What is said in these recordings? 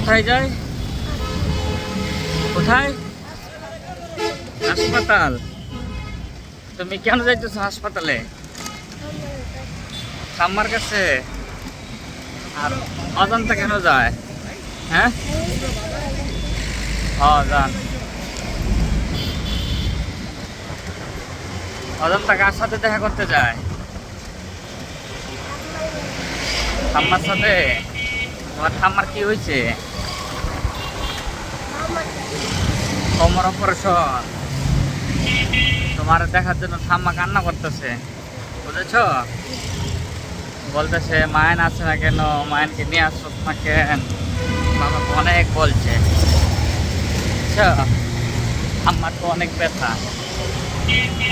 কোথায় যায়? কোথায়? হাসপাতাল। তুমি কেন যাইতেছো হাসপাতালে? ঠাম্মার কাছে। আর অজান্তা কেন যায়? হ্যাঁ, যান। অজান্তা কার সাথে দেখা করতে যায়? ঠাম্মার সাথে। তোমার ঠাম্মার কি হয়েছে? কোমর অপারেশন। তোমার দেখার জন্য ঠাম্মা কান্না করতেছে, বুঝেছ? বলতেছে মায়েন আছে না কেন, মায়েনকে নিয়ে আসছো না কেন, বাবাকে অনেক বলছে। আচ্ছা, ঠাম্মার তো অনেক ব্যথা,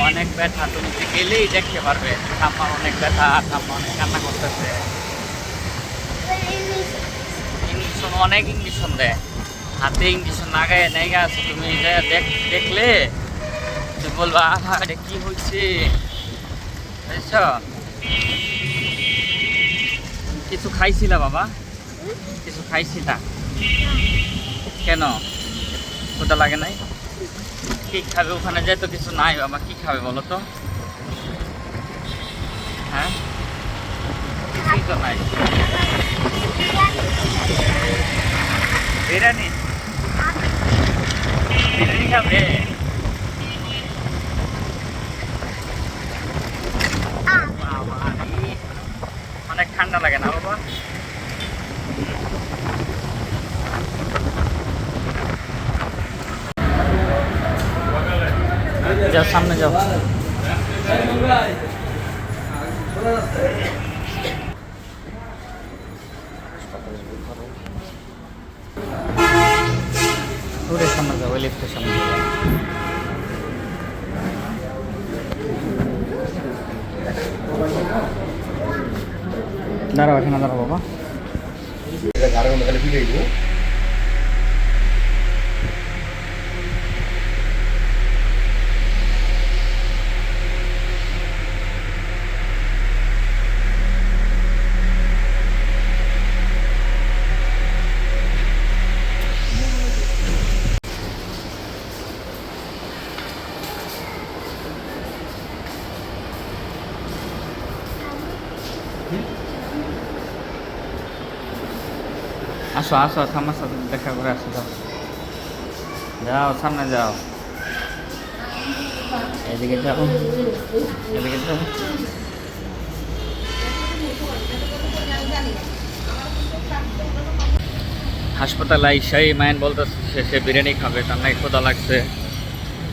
অনেক ব্যথা। তুমি তো গেলেই দেখতে পারবে ঠাম্মার অনেক ব্যথা, ঠাম্মা অনেক কান্না করতেছে। ইঞ্জেকশন, অনেক ইঞ্জেকশন দেয়, হাতে ইঞ্জেকশন লাগায় নেই আছে। তুমি দেখলে তুমি বলবা এটা কি হয়েছে, বুঝছ? কিছু খাইছিলা বাবা? কিছু খাইছিলা কেন? ক্ষুধা লাগে নাই? কি খাবে? ওখানে যাই তো কিছু নাই বাবা, কি খাবে বলো তো? হ্যাঁ, কিছুই তো নাই। বিরিয়ানি, বিরিয়ানি খাবে? অনেক ঠান্ডা লাগে না বাবা? যাও, সামনে যাও। দূরের সামনে যাও, ওই লিফটের সামনে যাও। দাঁড়াও, এখানে দাঁড়াও বাবা। আসো আসো, আমার সাথে দেখা করে আসো। যাও যাও, সামনে যাও, এদিকে যাও, এদিকে যাও। হাসপাতালে আইসাই মায়েন বলতেছে সে বিরিয়ানি খাবে, তার নাকি ক্ষুধা লাগছে।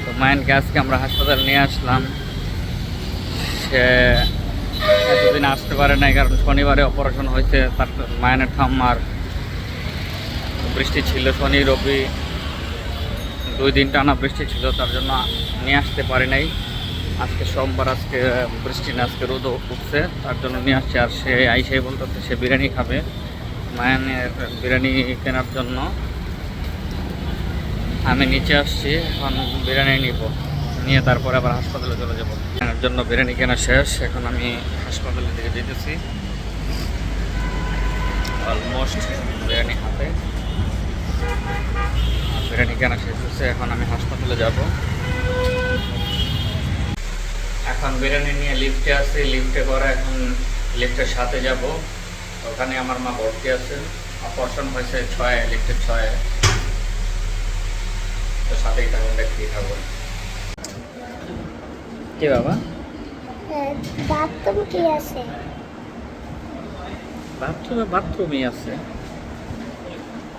তো মায়েনকে আজকে আমরা হাসপাতালে নিয়ে আসলাম। সে এতদিন আসতে পারে নাই, কারণ শনিবারে অপারেশন হয়েছে তার মায়ের ঠাম্মার। বৃষ্টি ছিল, শনি রবি 2 দিন টানা বৃষ্টি ছিল, তার জন্য নিয়ে আসতে পারি নাই। আজকে সোমবার, আজকে বৃষ্টি না, আজকে রোদ উঠছে, তার জন্য নিয়ে আসছে। আর সে আইসাই বলতেছে সে বিরিয়ানি খাবে। মায়ের বিরিয়ানি কেনার জন্য আমি নিচে আসছি। এখন বিরিয়ানি নিয়ে তারপরে আবার হাসপাতালে চলে যাবো। এর জন্য বিরিয়ানি কেনা শেষ, এখন আমি হাসপাতালের দিকে যেতেছি। অলমোস্ট বিরিয়ানি হাতে, বিরিয়ানি কেনা শেষ হচ্ছে। এখন আমি হাসপাতালে যাব। এখন বিরিয়ানি নিয়ে লিফটে আসি, লিফটে করে এখন লিফটের সাথে যাব। ওখানে আমার মা ভর্তি আছে, অপারেশন হয়েছে 6, লিফটের 6। তো সাথেই থাকুন, দেখতেই থাকুন। কি বাবা? বাথরুম কি আছে? বাথরুমই আছে।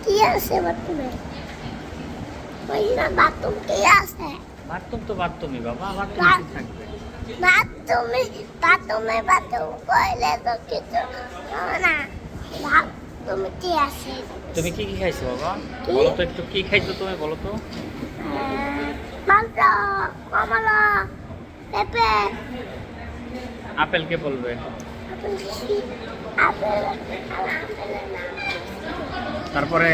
কি আছে বাথরুমে? ওই না, বাথরুম কি আছে? বাথরুম তো বাথরুমই বাবা, বাথরুম কি থাকবে? বাথরুম কইলে তো কিছু হবে না। বাথরুমে কি আছে? তুমি কি কি খাইছো বাবা? বলো তো একটু, কি খাইছো তুমি বলো তো? মাংস, কমলা, পেঁপে। আপেল কে বলবে? আপেল, তারপরে